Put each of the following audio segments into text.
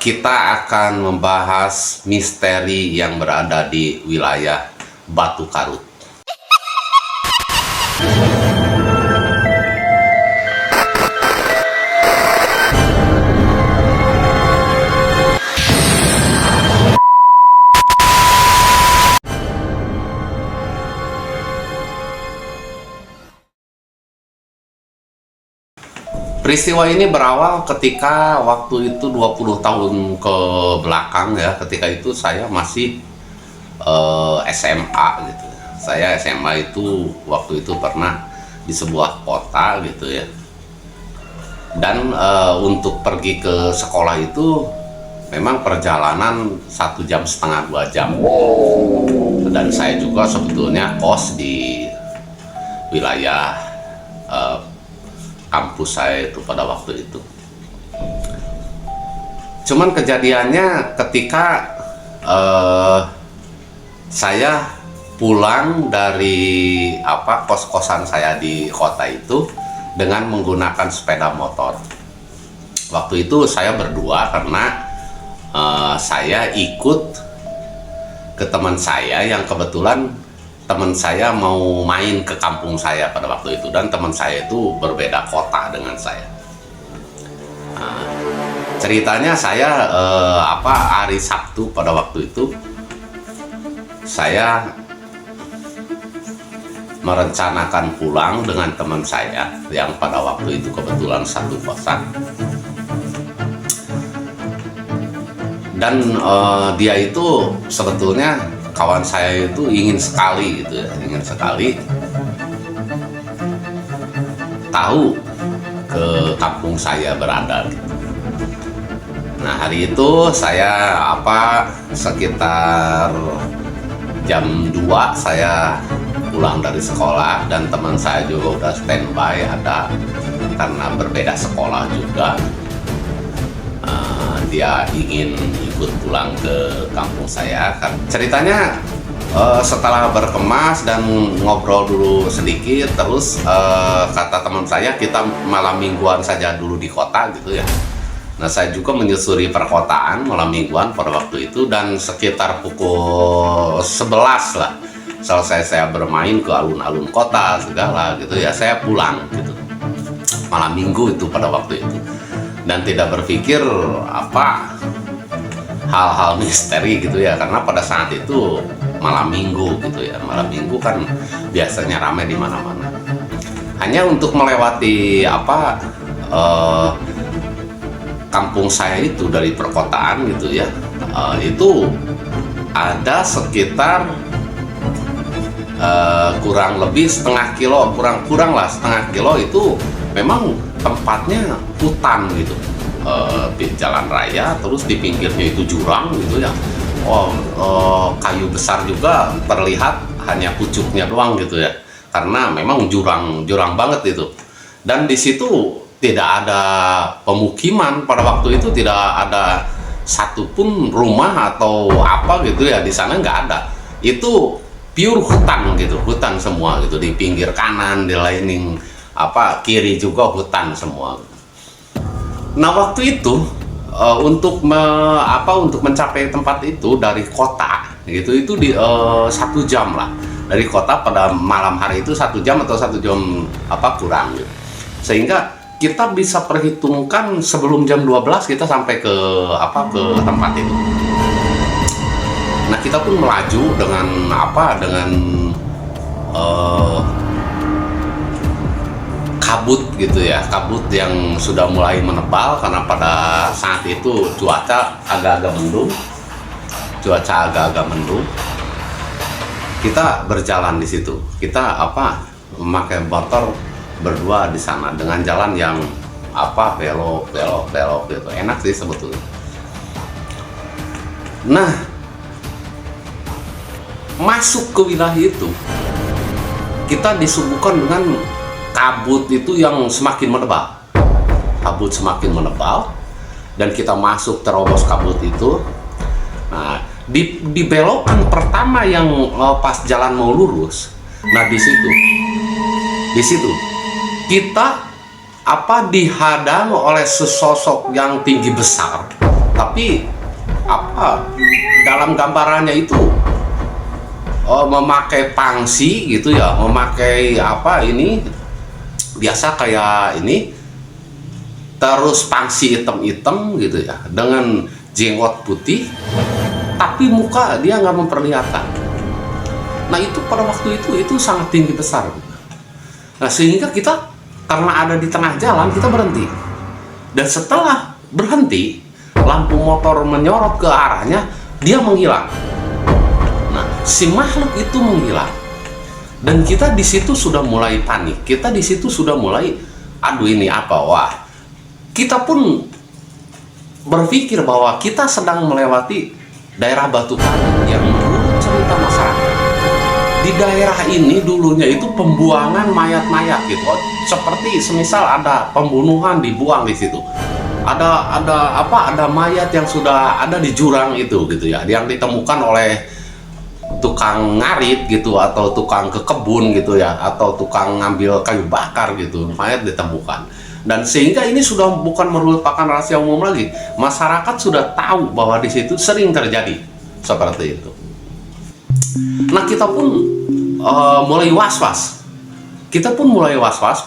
Kita akan membahas misteri yang berada di wilayah Batu Karut. Peristiwa ini berawal ketika waktu itu 20 tahun ke belakang ya, ketika itu saya masih SMA gitu. Saya SMA itu waktu itu pernah di sebuah kota gitu ya. Dan untuk pergi ke sekolah itu memang perjalanan 1,5 jam 2 jam. Dan saya juga sebetulnya kos di wilayah kampus saya itu pada waktu itu. Cuman kejadiannya ketika saya pulang dari kos-kosan saya di kota itu dengan menggunakan sepeda motor. Waktu itu saya berdua karena saya ikut ke teman saya yang kebetulan teman saya mau main ke kampung saya pada waktu itu, dan teman saya itu berbeda kota dengan saya. Nah, ceritanya saya hari Sabtu pada waktu itu saya merencanakan pulang dengan teman saya yang pada waktu itu kebetulan satu kosan. Dan dia itu sebetulnya kawan saya itu ingin sekali gitu ya, ingin sekali tahu ke kampung saya berada gitu. Nah, hari itu saya sekitar jam 2 saya pulang dari sekolah, dan teman saya juga udah standby ada karena berbeda sekolah juga. Dia ingin ikut pulang ke kampung saya. Ceritanya setelah berkemas dan ngobrol dulu sedikit, terus kata teman saya kita malam mingguan saja dulu di kota gitu ya. Nah, saya juga menyusuri perkotaan malam mingguan pada waktu itu, dan sekitar pukul 11 lah selesai saya bermain ke alun-alun kota segala gitu ya, saya pulang gitu malam minggu itu pada waktu itu. Dan tidak berpikir hal-hal misteri gitu ya, karena pada saat itu malam minggu gitu ya, malam minggu kan biasanya ramai di mana-mana. Hanya untuk melewati kampung saya itu dari perkotaan gitu ya, itu ada sekitar kurang lebih setengah kilo, kurang lah setengah kilo itu memang tempatnya hutan gitu, jalan raya, terus di pinggirnya itu jurang gitu ya. Kayu besar juga terlihat, hanya pucuknya doang gitu ya, karena memang jurang banget itu. Dan di situ tidak ada pemukiman pada waktu itu, tidak ada satupun rumah atau apa gitu ya, di sana nggak ada. Itu pure hutan gitu, hutan semua gitu, di pinggir kanan, di lining kiri juga hutan semua. Nah, waktu itu untuk mencapai tempat itu dari kota gitu, itu di 1 jam lah dari kota pada malam hari itu, 1 jam atau 1 jam kurang gitu. Sehingga kita bisa perhitungkan sebelum jam 12 kita sampai ke tempat itu. Nah, kita pun melaju dengan kabut gitu ya, kabut yang sudah mulai menebal karena pada saat itu cuaca agak-agak mendung. Kita berjalan di situ, kita memakai motor berdua di sana dengan jalan yang belok gitu, enak sih sebetulnya. Nah, masuk ke wilayah itu kita disuguhkan dengan kabut itu yang semakin menebal, dan kita masuk terobos kabut itu. Nah, di belokan pertama yang pas jalan mau lurus, nah di situ kita dihadang oleh sesosok yang tinggi besar tapi apa dalam gambarannya itu memakai pangsi gitu ya, memakai apa ini biasa kayak ini, terus pangsi hitam-hitam gitu ya, dengan jenggot putih, tapi muka dia nggak memperlihatkan. Nah itu pada waktu itu sangat tinggi besar. Nah sehingga kita karena ada di tengah jalan kita berhenti, dan setelah berhenti lampu motor menyorot ke arahnya, dia menghilang. Nah, si makhluk itu menghilang, dan kita di situ sudah mulai panik. Kita di situ sudah mulai, aduh ini apa? Wah, kita pun berpikir bahwa kita sedang melewati daerah Batu Panik yang menurut cerita masyarakat di daerah ini dulunya itu pembuangan mayat-mayat gitu. Seperti semisal ada pembunuhan dibuang di situ. Ada mayat yang sudah ada di jurang itu gitu ya, yang ditemukan oleh tukang ngarit gitu, atau tukang ke kebun gitu ya, atau tukang ngambil kayu bakar gitu, mayat ditemukan. Dan sehingga ini sudah bukan merupakan rahasia umum lagi, masyarakat sudah tahu bahwa di situ sering terjadi seperti itu. Nah kita pun mulai was-was,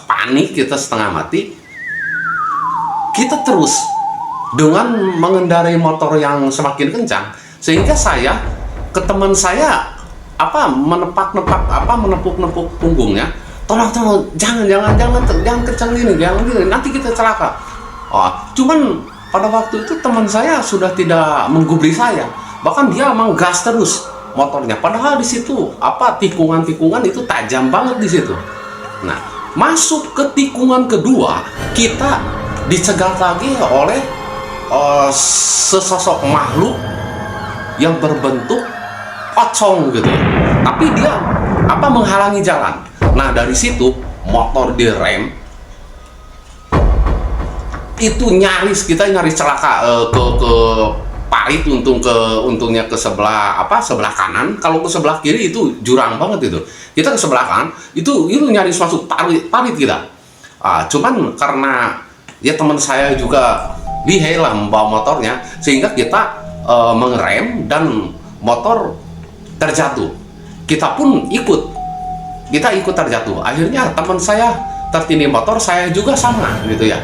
panik, kita setengah mati. Kita terus dengan mengendarai motor yang semakin kencang, sehingga saya ke teman saya menepuk punggungnya, tolong jangan kencang gini, nanti kita celaka. Cuman pada waktu itu teman saya sudah tidak menggubris saya, bahkan dia menggas terus motornya, padahal di situ tikungan itu tajam banget di situ. Nah masuk ke tikungan kedua, kita dicegat lagi oleh sesosok makhluk yang berbentuk pocong gitu, tapi dia menghalangi jalan. Nah dari situ motor direm, itu nyaris celaka ke parit. Untungnya ke sebelah kanan. Kalau ke sebelah kiri itu jurang banget itu. Kita ke sebelah kanan itu nyaris masuk parit kita. Cuman karena ya teman saya juga lihai lah membawa motornya, sehingga kita mengerem dan motor terjatuh. Kita pun ikut terjatuh. Akhirnya teman saya tertindih motor, saya juga sama gitu ya.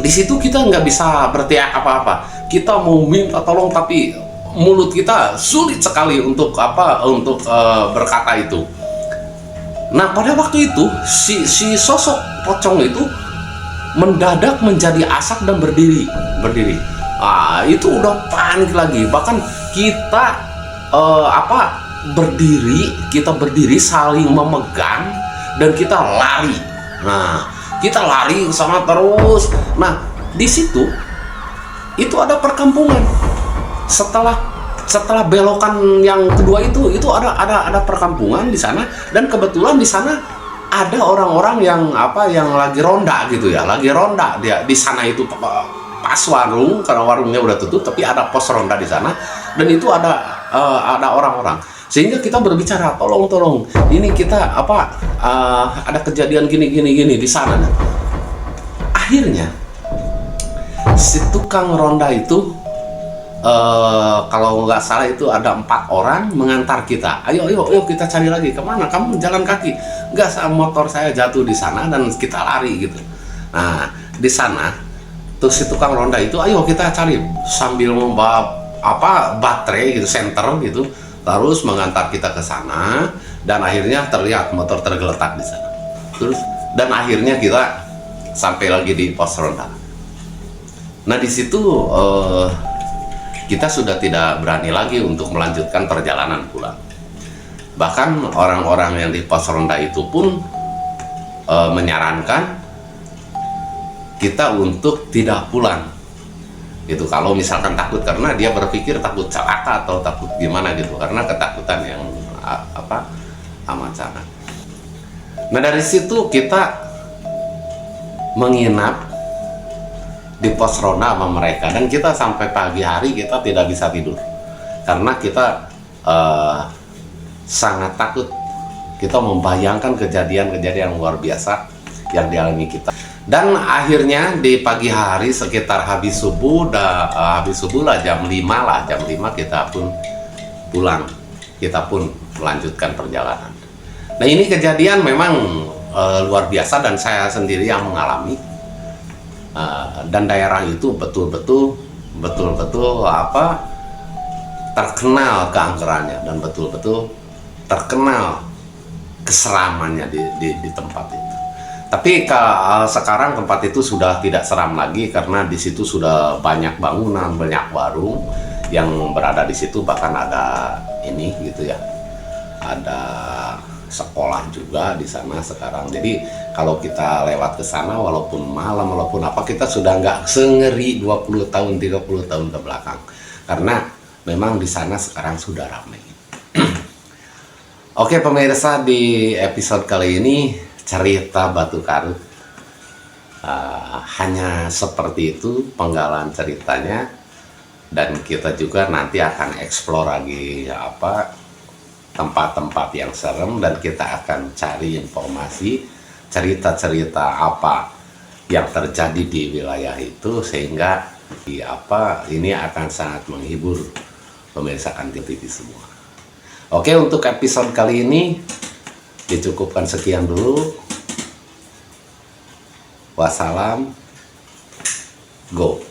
Di situ kita nggak bisa berteriak apa-apa. Kita mau minta tolong, tapi mulut kita sulit sekali untuk berkata itu. Nah pada waktu itu si sosok pocong itu mendadak menjadi asap dan berdiri. Itu udah panik lagi. Bahkan kita berdiri saling memegang dan kita lari. Nah kita lari ke sana terus. Nah di situ itu ada perkampungan. Setelah belokan yang kedua itu ada perkampungan di sana, dan kebetulan di sana ada orang-orang yang lagi ronda gitu ya, dia di sana itu pas warung, karena warungnya udah tutup, tapi ada pos ronda di sana, dan itu ada orang-orang. Sehingga kita berbicara, tolong ini kita ada kejadian gini di sana. Akhirnya si tukang ronda itu kalau nggak salah itu ada 4 orang mengantar kita. Ayo kita cari lagi. Kemana? Kamu jalan kaki? Nggak, motor saya jatuh di sana dan kita lari gitu. Nah di sana tuh si tukang ronda itu, ayo kita cari, sambil membawa baterai gitu, senter gitu, terus mengantar kita ke sana. Dan akhirnya terlihat motor tergeletak di sana. Dan akhirnya kita sampai lagi di pos ronda. Nah di situ kita sudah tidak berani lagi untuk melanjutkan perjalanan pulang. Bahkan orang-orang yang di pos ronda itu pun menyarankan kita untuk tidak pulang gitu, kalau misalkan takut, karena dia berpikir takut celaka atau takut gimana gitu, karena ketakutan yang amat sangat. Nah dari situ kita menginap di pos ronda sama mereka, dan kita sampai pagi hari kita tidak bisa tidur karena kita sangat takut. Kita membayangkan kejadian-kejadian luar biasa yang dialami kita. Dan akhirnya di pagi hari sekitar habis subuh, habis subuh lah jam 5 lah, jam 5 kita pun pulang, kita pun melanjutkan perjalanan. Nah ini kejadian memang luar biasa dan saya sendiri yang mengalami. Dan daerah itu betul-betul apa terkenal keangkerannya dan betul-betul terkenal keseramannya di tempat itu. Tapi sekarang tempat itu sudah tidak seram lagi karena di situ sudah banyak bangunan, banyak warung yang berada di situ, bahkan ada ini gitu ya, ada sekolah juga di sana sekarang. Jadi kalau kita lewat ke sana walaupun malam walaupun apa, kita sudah nggak sengeri 20 tahun 30 tahun ke belakang karena memang di sana sekarang sudah ramai. Oke pemirsa, di episode kali ini cerita Batu Karu hanya seperti itu penggalan ceritanya, dan kita juga nanti akan eksplor lagi apa tempat-tempat yang serem, dan kita akan cari informasi cerita-cerita apa yang terjadi di wilayah itu sehingga ini akan sangat menghibur pemirsa Kantil TV semua. Oke, untuk episode kali ini dicukupkan sekian dulu. Wassalam, go.